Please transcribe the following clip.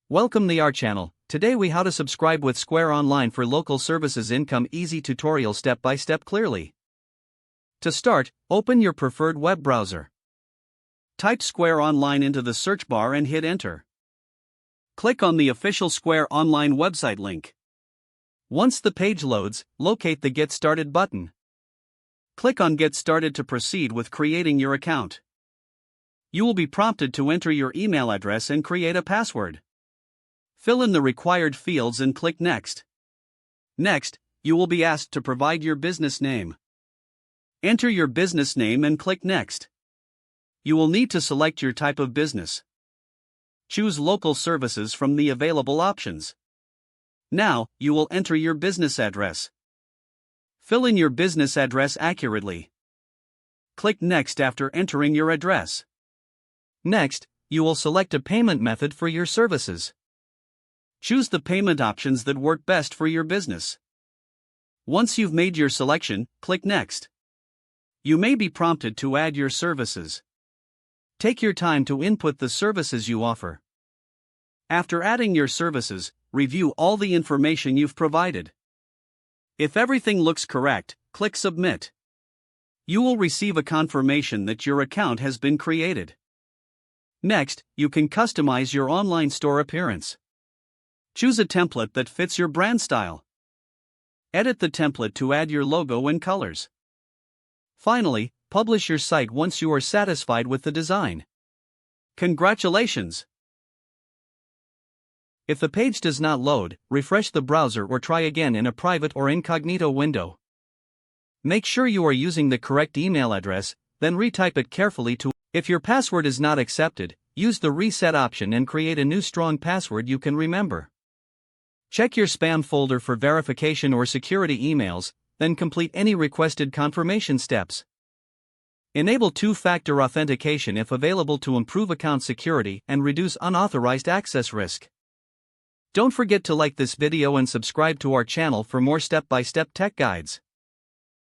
Welcome to our channel. Today we how to subscribe with Square Online for local services income easy tutorial step by step clearly. To start, open your preferred web browser. Type Square Online into the search bar and hit enter. Click on the official Square Online website link. Once the page loads, locate the Get Started button. Click on Get Started to proceed with creating your account. You will be prompted to enter your email address and create a password. Fill in the required fields and click Next. Next, you will be asked to provide your business name. Enter your business name and click Next. You will need to select your type of business. Choose local services from the available options. Now, you will enter your business address. Fill in your business address accurately. Click Next after entering your address. Next, you will select a payment method for your services. Choose the payment options that work best for your business. Once you've made your selection, click Next. You may be prompted to add your services. Take your time to input the services you offer. After adding your services, review all the information you've provided. If everything looks correct, click Submit. You will receive a confirmation that your account has been created. Next, you can customize your online store appearance. Choose a template that fits your brand style. Edit the template to add your logo and colors. Finally, publish your site once you are satisfied with the design. Congratulations! If the page does not load, refresh the browser or try again in a private or incognito window. Make sure you are using the correct email address, then retype it carefully to. If your password is not accepted, use the reset option and create a new strong password you can remember. Check your spam folder for verification or security emails, then complete any requested confirmation steps. Enable two-factor authentication if available to improve account security and reduce unauthorized access risk. Don't forget to like this video and subscribe to our channel for more step-by-step tech guides.